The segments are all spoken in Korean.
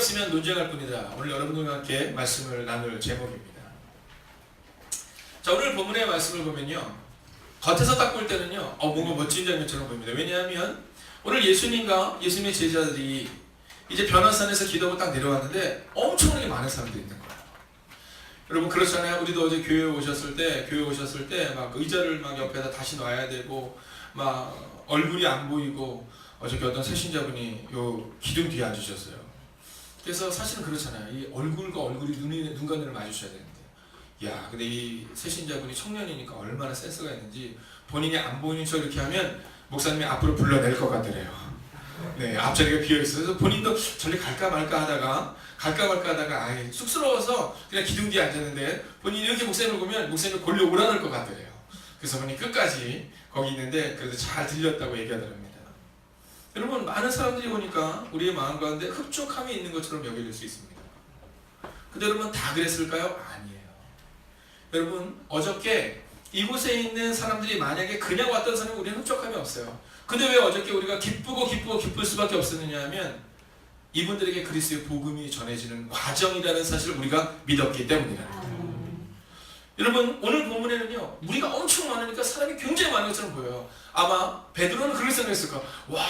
없으면 논쟁할 뿐이다. 오늘 여러분들과 함께 말씀을 나눌 제목입니다. 자, 오늘 본문의 말씀을 보면요, 겉에서 딱 볼 때는요 뭔가 멋진 장면처럼 보입니다. 왜냐하면 오늘 예수님과 예수님의 제자들이 이제 변화산에서 기도하고 딱 내려왔는데 엄청나게 많은 사람들이 있는 거예요. 여러분 그렇잖아요. 우리도 어제 교회 오셨을 때 막 의자를 막 옆에다 다시 놔야 되고 막 얼굴이 안 보이고 어저께 어떤 새신자분이 요 기둥 뒤에 앉으셨어요. 그래서 사실은 그렇잖아요. 이 얼굴과 얼굴이 눈과 눈을 마주쳐야 되는데, 야, 근데 이 새신자분이 청년이니까 얼마나 센스가 있는지 본인이 안 보이는 척 이렇게 하면 목사님이 앞으로 불러낼 것 같더래요. 네, 앞자리가 비어있어요. 그래서 본인도 저리 갈까 말까 하다가 아예 쑥스러워서 그냥 기둥 뒤에 앉았는데, 본인이 이렇게 목사님을 보면 목사님이 골려 오라는 것 같더래요. 그래서 본인이 끝까지 거기 있는데 그래도 잘 들렸다고 얘기하더랍니다. 여러분, 많은 사람들이 오니까 우리의 마음 가운데 흡족함이 있는 것처럼 여겨질 수 있습니다. 근데 여러분 다 그랬을까요? 아니에요. 여러분, 어저께 이곳에 있는 사람들이 만약에 그냥 왔던 사람은 우리는 흡족함이 없어요. 근데 왜 어저께 우리가 기쁠 수밖에 없었느냐 하면 이분들에게 그리스도의 복음이 전해지는 과정이라는 사실을 우리가 믿었기 때문이라는 거예요. 여러분, 오늘 본문에는요, 우리가 엄청 많으니까 사람이 굉장히 많은 것처럼 보여요. 아마 베드로는 그럴 생각했을까? 와,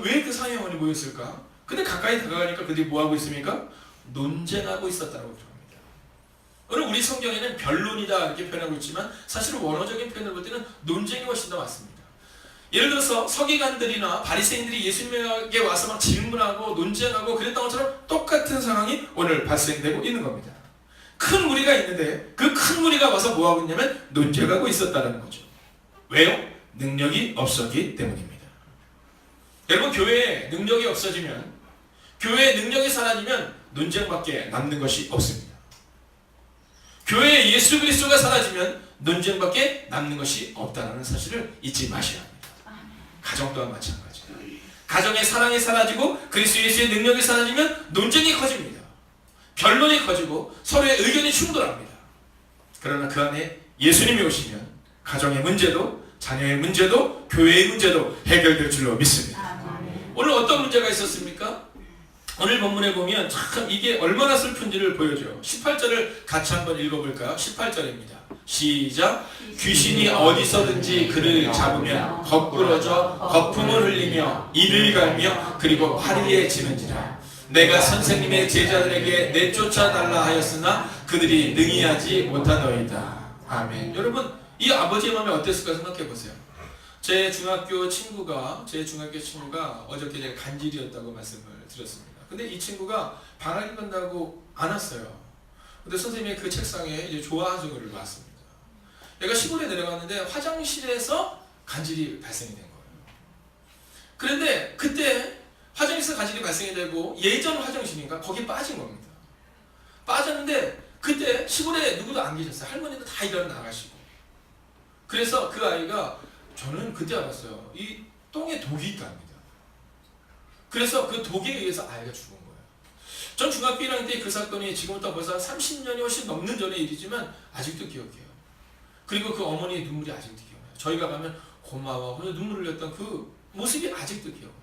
왜 그 상에 많이 모였을까? 근데 가까이 다가가니까 그들이 뭐하고 있습니까? 논쟁하고 있었다고 그럽니다. 오늘 우리 성경에는 변론이다 이렇게 표현하고 있지만 사실 원어적인 표현을 볼 때는 논쟁이 훨씬 더 맞습니다. 예를 들어서 서기관들이나 바리새인들이 예수님에게 와서 막 질문하고 논쟁하고 그랬던 것처럼 똑같은 상황이 오늘 발생되고 있는 겁니다. 큰 무리가 있는데 그 큰 무리가 와서 뭐하고 있냐면 논쟁하고 있었다는 거죠. 왜요? 능력이 없었기 때문입니다. 여러분, 교회에 능력이 없어지면, 교회의 능력이 사라지면 논쟁밖에 남는 것이 없습니다. 교회에 예수 그리스도가 사라지면 논쟁밖에 남는 것이 없다는 사실을 잊지 마셔야 합니다. 가정 또한 마찬가지예요. 가정의 사랑이 사라지고 그리스도 예수의 능력이 사라지면 논쟁이 커집니다. 변론이 커지고 서로의 의견이 충돌합니다. 그러나 그 안에 예수님이 오시면 가정의 문제도, 자녀의 문제도, 교회의 문제도 해결될 줄로 믿습니다. 오늘 어떤 문제가 있었습니까? 오늘 본문에 보면 참 이게 얼마나 슬픈지를 보여줘요. 18절을 같이 한번 읽어볼까요? 18절입니다. 시작. 귀신이 어디서든지 그를 잡으면 거꾸러져 거품을 흘리며 이를 갈며 그리고 파리에 지는지라. 내가 선생님의 제자들에게 내쫓아달라 하였으나 그들이 능히 하지 못하더이다. 아멘. 여러분, 이 아버지의 마음이 어땠을까 생각해보세요. 제 중학교 친구가 어저께 제가 간질이었다고 말씀을 드렸습니다. 근데 이 친구가 방학이 끝나고 안 왔어요. 근데 선생님이 그 책상에 이제 조화조를 놨습니다. 얘가 시골에 내려갔는데 화장실에서 간질이 발생이 된 거예요. 그런데 그때 화장실에서 간질이 발생이 되고 예전 화장실인가 거기 빠진 겁니다. 빠졌는데 그때 시골에 누구도 안 계셨어요. 할머니도 다 일하러 나가시고. 그래서 그 아이가, 저는 그때 알았어요. 이 똥에 독이 있답니다. 그래서 그 독에 의해서 아이가 죽은 거예요. 전 중학교 1학년 때 그 사건이 지금부터 벌써 30년이 훨씬 넘는 전의 일이지만 아직도 기억해요. 그리고 그 어머니의 눈물이 아직도 기억나요. 저희가 가면 고마워 하면서 눈물을 흘렸던 그 모습이 아직도 기억나요.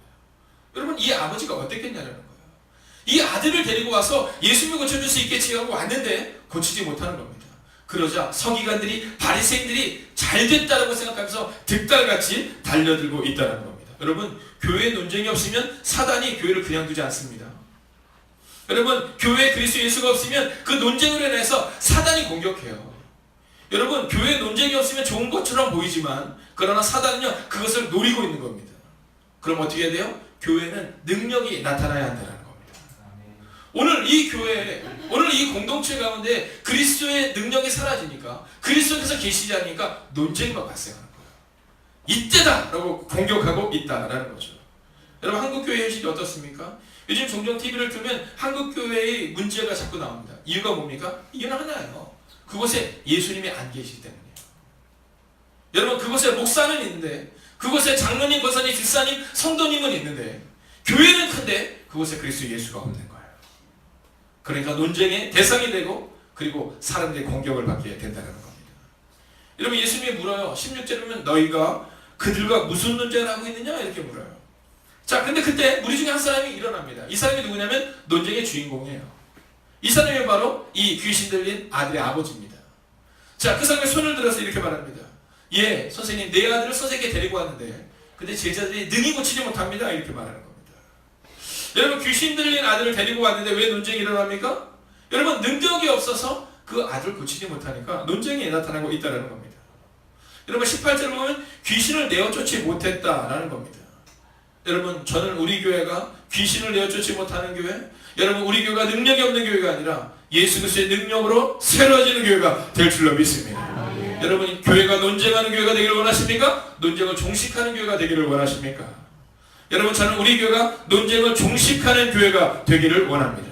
여러분, 이 아버지가 어땠겠냐는 거예요. 이 아들을 데리고 와서 예수님을 고쳐줄 수 있겠지 하고 왔는데 고치지 못하는 겁니다. 그러자 서기관들이, 바리새인들이 잘 됐다라고 생각하면서 득달같이 달려들고 있다는 겁니다. 여러분, 교회에 논쟁이 없으면 사단이 교회를 그냥 두지 않습니다. 여러분, 교회에 그리스도 예수가 없으면 그 논쟁으로 인해서 사단이 공격해요. 여러분, 교회에 논쟁이 없으면 좋은 것처럼 보이지만 그러나 사단은요 그것을 노리고 있는 겁니다. 그럼 어떻게 해야 돼요? 교회는 능력이 나타나야 한다는 겁니다. 오늘 이 교회, 오늘 이 공동체 가운데 그리스도의 능력이 사라지니까, 그리스도께서 계시지 않으니까 논쟁만 발생하는 거예요. 이때다! 라고 공격하고 있다라는 거죠. 여러분, 한국교회 현실이 어떻습니까? 요즘 종종 TV를 틀면 한국교회의 문제가 자꾸 나옵니다. 이유가 뭡니까? 이유는 하나예요. 그곳에 예수님이 안 계시기 때문이에요. 여러분, 그곳에 목사는 있는데, 그곳에 장로님, 권사님, 집사님, 성도님은 있는데, 교회는 큰데 그곳에 그리스도 예수가 없는 거예요. 그러니까 논쟁의 대상이 되고, 그리고 사람들의 공격을 받게 된다는 겁니다. 여러분, 예수님이 물어요. 16절에 보면 너희가 그들과 무슨 논쟁을 하고 있느냐? 이렇게 물어요. 자, 근데 그때 우리 중에 한 사람이 일어납니다. 이 사람이 누구냐면 논쟁의 주인공이에요. 이 사람이 바로 이 귀신 들린 아들의 아버지입니다. 자, 그 사람이 손을 들어서 이렇게 말합니다. 예, 선생님, 내 아들을 선생님께 데리고 왔는데 근데 제자들이 능히 고치지 못합니다. 이렇게 말하는 겁니다. 여러분, 귀신 들린 아들을 데리고 왔는데 왜 논쟁이 일어납니까? 여러분, 능력이 없어서 그 아들을 고치지 못하니까 논쟁이 나타나고 있다는 겁니다. 여러분, 18절을 보면 귀신을 내어쫓지 못했다라는 겁니다. 여러분, 저는 우리 교회가 귀신을 내어쫓지 못하는 교회, 여러분, 우리 교회가 능력이 없는 교회가 아니라 예수 그리스도의 능력으로 새로워지는 교회가 될 줄로 믿습니다. 여러분, 교회가 논쟁하는 교회가 되기를 원하십니까? 논쟁을 종식하는 교회가 되기를 원하십니까? 여러분, 저는 우리 교회가 논쟁을 종식하는 교회가 되기를 원합니다.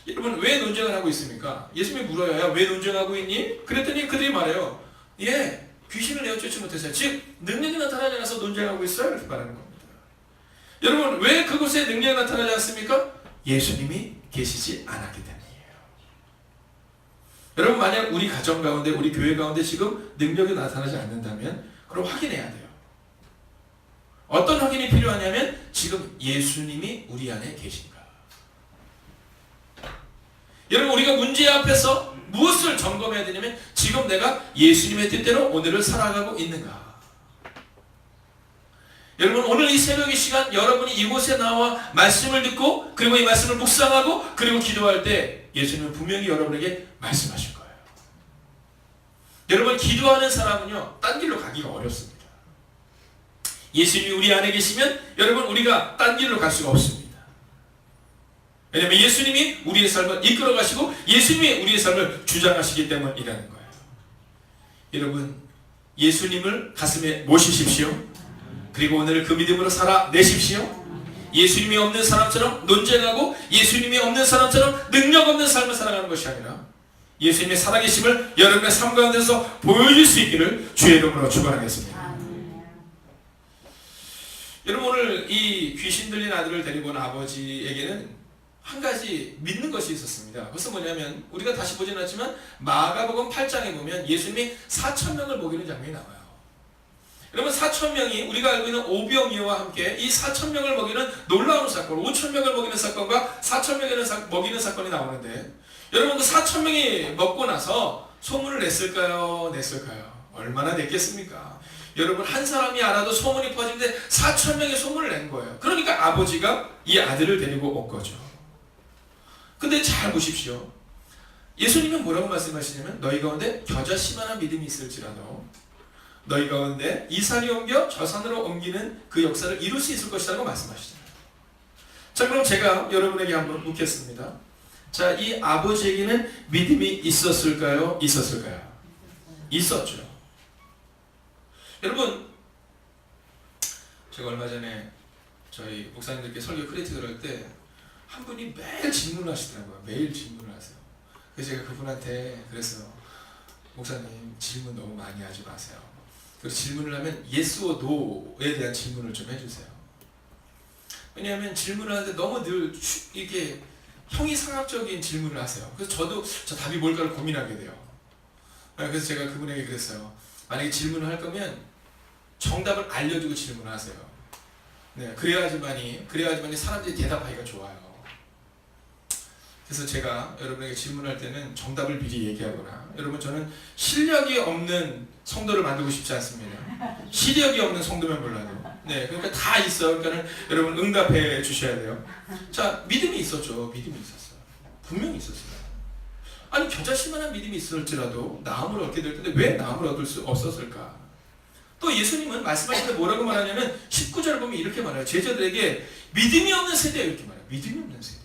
여러분, 왜 논쟁을 하고 있습니까? 예수님이 물어요. 야, 왜 논쟁하고 있니? 그랬더니 그들이 말해요. 예, 귀신을 내어쫓지 못했어요. 즉, 능력이 나타나지 않아서 논쟁하고 있어요. 이렇게 말하는 겁니다. 여러분, 왜 그곳에 능력이 나타나지 않습니까? 예수님이 계시지 않았기 때문이에요. 여러분, 만약 우리 가정 가운데, 우리 교회 가운데 지금 능력이 나타나지 않는다면 그럼 확인해야 돼요. 어떤 확인이 필요하냐면 지금 예수님이 우리 안에 계신가. 여러분, 우리가 문제 앞에서 무엇을 점검해야 되냐면 지금 내가 예수님의 뜻대로 오늘을 살아가고 있는가. 여러분, 오늘 이 새벽의 시간 여러분이 이곳에 나와 말씀을 듣고 그리고 이 말씀을 묵상하고 그리고 기도할 때 예수님은 분명히 여러분에게 말씀하실 거예요. 여러분, 기도하는 사람은요, 딴 길로 가기가 어렵습니다. 예수님이 우리 안에 계시면 여러분, 우리가 딴 길로 갈 수가 없습니다. 왜냐하면 예수님이 우리의 삶을 이끌어 가시고 예수님이 우리의 삶을 주장하시기 때문이라는 거예요. 여러분, 예수님을 가슴에 모시십시오. 그리고 오늘 그 믿음으로 살아내십시오. 예수님이 없는 사람처럼 논쟁하고 예수님이 없는 사람처럼 능력 없는 삶을 살아가는 것이 아니라 예수님의 살아계심을 여러분의 삶 가운데서 보여줄 수 있기를 주의 이름으로 축원하겠습니다. 여러분, 오늘 이 귀신 들린 아들을 데리고 온 아버지에게는 한 가지 믿는 것이 있었습니다. 그것은 뭐냐면 우리가 다시 보진 않지만 마가복음 8장에 보면 예수님이 4,000명을 먹이는 장면이 나와요. 여러분, 4,000명이 우리가 알고 있는 오병이어와 함께 이 4,000명을 먹이는 놀라운 사건, 5,000명을 먹이는 사건과 4,000명을 먹이는 사건이 나오는데 여러분, 그 4,000명이 먹고 나서 소문을 냈을까요? 냈을까요? 얼마나 냈겠습니까? 여러분, 한 사람이 알아도 소문이 퍼지는데 4,000명이 소문을 낸 거예요. 그러니까 아버지가 이 아들을 데리고 온 거죠. 근데 잘 보십시오. 예수님은 뭐라고 말씀하시냐면 너희 가운데 겨자씨만한 믿음이 있을지라도 너희 가운데 이 산이 옮겨 저 산으로 옮기는 그 역사를 이룰 수 있을 것이라고 말씀하시잖아요. 자, 그럼 제가 여러분에게 한번 묻겠습니다. 자, 이 아버지에게는 믿음이 있었을까요? 있었을까요? 있었죠. 여러분, 제가 얼마 전에 저희 목사님들께 설교 크리틱을 할 때 한 분이 매일 질문을 하시더라고요. 매일 질문을 하세요. 그래서 제가 그분한테 그랬어요. 목사님, 질문 너무 많이 하지 마세요. 그리고 질문을 하면 yes or no에 대한 질문을 좀 해주세요. 왜냐하면 질문을 하는데 너무 늘 이렇게 형이상학적인 질문을 하세요. 그래서 저도 저 답이 뭘까를 고민하게 돼요. 그래서 제가 그분에게 그랬어요. 만약에 질문을 할 거면 정답을 알려주고 질문을 하세요. 네, 그래야지만이 사람들이 대답하기가 좋아요. 그래서 제가 여러분에게 질문할 때는 정답을 미리 얘기하거나, 여러분, 저는 실력이 없는 성도를 만들고 싶지 않습니다. 시력이 없는 성도면 몰라도. 네, 그러니까 다 있어요. 그러니까 여러분 응답해 주셔야 돼요. 자, 믿음이 있었죠. 믿음이 있었어요. 분명히 있었어요. 아니, 겨자씨만한 믿음이 있을지라도 나음을 얻게 될 텐데 왜 나음을 얻을 수 없었을까? 또 예수님은 말씀하실 때 뭐라고 말하냐면 19절 보면 이렇게 말해요. 제자들에게 믿음이 없는 세대예요. 이렇게 말해요. 믿음이 없는 세대예요.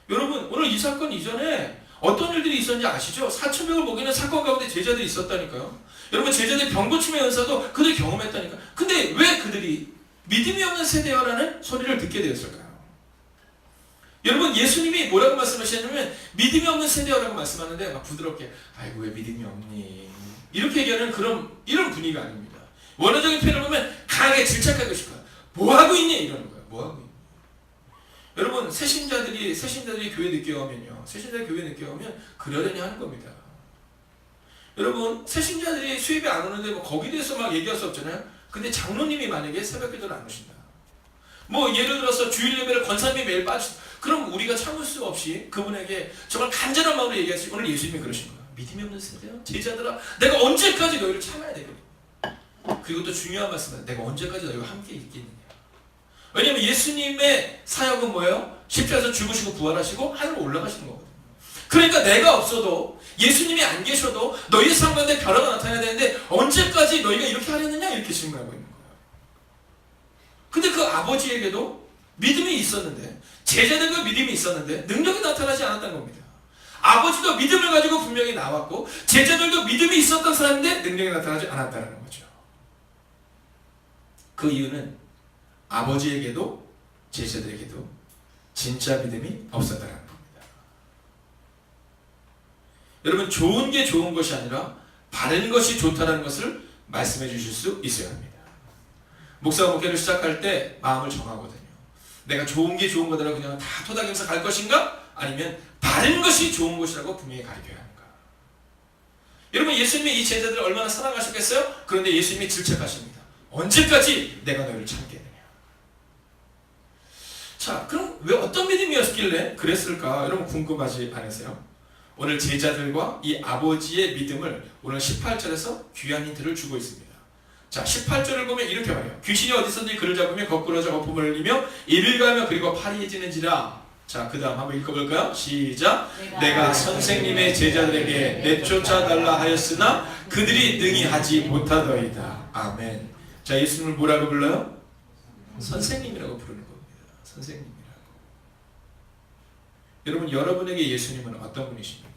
여러분, 오늘 이 사건 이전에 어떤 일들이 있었는지 아시죠? 4,000명을 먹이는 사건 가운데 제자들이 있었다니까요. 여러분, 제자들이 병 고침의 은사도 그들이 경험했다니까. 근데 왜 그들이 믿음이 없는 세대야라는 소리를 듣게 되었을까요? 여러분, 예수님이 뭐라고 말씀하시냐면 믿음이 없는 세대야라고 말씀하는데 막 부드럽게 아이고 왜 믿음이 없니? 이렇게 얘기하는 이런 분위기가 아닙니다. 원어적인 표현을 보면 강하게 질책하고 싶어요. 뭐하고 있니? 이러는 거예요. 뭐하고 있니? 여러분, 새신자들이 교회 늦게 오면요. 새신자들이 교회 늦게 오면 그러려니 하는 겁니다. 여러분, 새신자들이 수입이 안 오는데 뭐 거기에 대해서 막 얘기할 수 없잖아요. 근데 장로님이 만약에 새벽 기도를 안 오신다. 뭐 예를 들어서 주일 예배를 권사님이 매일 빠지신다. 그럼 우리가 참을 수 없이 그분에게 정말 간절한 마음으로 얘기했을 때 오늘 예수님이 그러신 거예요. 믿음이 없는 세대요. 제자들아, 내가 언제까지 너희를 참아야 되겠냐. 그리고 또 중요한 말씀은 내가 언제까지 너희와 함께 있겠느냐. 왜냐하면 예수님의 사역은 뭐예요? 십자가에서 죽으시고 부활하시고 하늘로 올라가시는 거거든요. 그러니까 내가 없어도 예수님이 안 계셔도 너희의 삶 가운데 변화가 나타나야 되는데 언제까지 너희가 이렇게 하려느냐 이렇게 질문하고 있는 거예요. 근데 그 아버지에게도 믿음이 있었는데 제자들과 믿음이 있었는데 능력이 나타나지 않았다는 겁니다. 아버지도 믿음을 가지고 분명히 나왔고 제자들도 믿음이 있었던 사람인데 능력이 나타나지 않았다는 거죠. 그 이유는 아버지에게도 제자들에게도 진짜 믿음이 없었다는 겁니다. 여러분, 좋은 게 좋은 것이 아니라 바른 것이 좋다는 것을 말씀해 주실 수 있어야 합니다. 목사가 목회를 시작할 때 마음을 정하거든요. 내가 좋은 게 좋은 거더라 그냥 다 토닥이면서 갈 것인가? 아니면 바른 것이 좋은 것이라고 분명히 가르쳐야 하는가? 여러분, 예수님이 이 제자들을 얼마나 사랑하셨겠어요? 그런데 예수님이 질책하십니다. 언제까지 내가 너희를 참겠느냐? 자, 그럼 왜 어떤 믿음이었길래 그랬을까? 여러분 궁금하지 않으세요? 오늘 제자들과 이 아버지의 믿음을 오늘 18절에서 귀한 힌트를 주고 있습니다. 자, 18절을 보면 이렇게 말해요. 귀신이 어디서든지 그를 잡으면 거꾸러져 거품을 흘리며 이를 가며 그리고 파리해지는지라. 자, 그 다음 한번 읽어볼까요? 시작. 내가 선생님의 제자들에게 내쫓아달라 하였으나 그들이 능히 하지 못하더이다. 아멘. 자, 예수님을 뭐라고 불러요? 선생님이라고 부르는 겁니다. 선생님이라고. 여러분, 여러분에게 예수님은 어떤 분이십니까?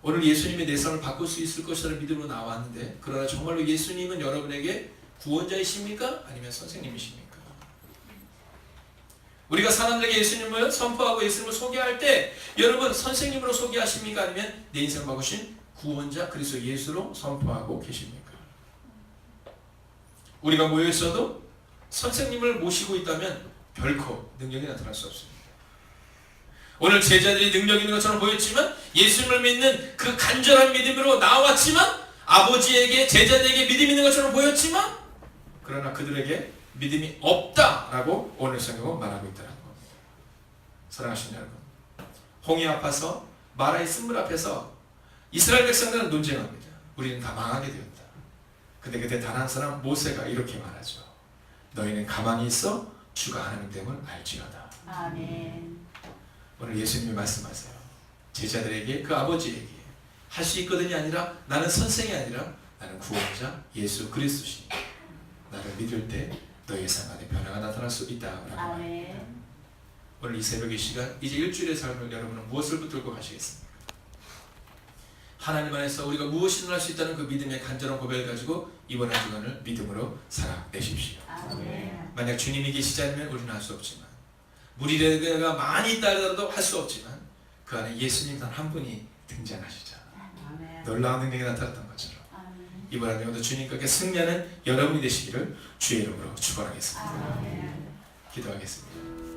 오늘 예수님이 내 삶을 바꿀 수 있을 것이라는 믿음으로 나왔는데, 그러나 정말로 예수님은 여러분에게 구원자이십니까? 아니면 선생님이십니까? 우리가 사람들에게 예수님을 선포하고 예수님을 소개할 때 여러분 선생님으로 소개하십니까? 아니면 내 인생을 바꾸신 구원자 그리스도 예수로 선포하고 계십니까? 우리가 모여있어도 선생님을 모시고 있다면 결코 능력이 나타날 수 없습니다. 오늘 제자들이 능력 있는 것처럼 보였지만 예수님을 믿는 그 간절한 믿음으로 나왔지만 아버지에게 제자들에게 믿음 있는 것처럼 보였지만 그러나 그들에게 믿음이 없다라고 오늘 성경은 말하고 있다는 겁니다. 사랑하시는 여러분, 홍해 앞에서 마라의 쓴물 앞에서 이스라엘 백성들은 논쟁합니다. 우리는 다 망하게 되었다. 근데 그때 단 한 사람 모세가 이렇게 말하죠. 너희는 가만히 있어 주가 하나님 됨을 알지어다. 아멘. 오늘 예수님이 말씀하세요. 제자들에게 그 아버지에게 할 수 있거든이 아니라 나는 선생이 아니라 나는 구원자 예수 그리스도시니 나를 믿을 때 너희의 삶 안에 변화가 나타날 수 있다라고 말합니다. 오늘 이 새벽의 시간 이제 일주일의 삶을 여러분은 무엇을 붙들고 가시겠습니까? 하나님 안에서 우리가 무엇이든 할 수 있다는 그 믿음의 간절한 고백을 가지고 이번 한 주간을 믿음으로 살아내십시오. 만약 주님이 계시지 않으면 우리는 할 수 없지만 무리가 많이 있다 하더라도 할 수 없지만 그 안에 예수님 단 한 분이 등장하시자 놀라운 능력이 나타났던 것처럼 이번 한 주간도 주님께 승리하는 여러분이 되시기를 주의 이름으로 축원하겠습니다. 기도하겠습니다.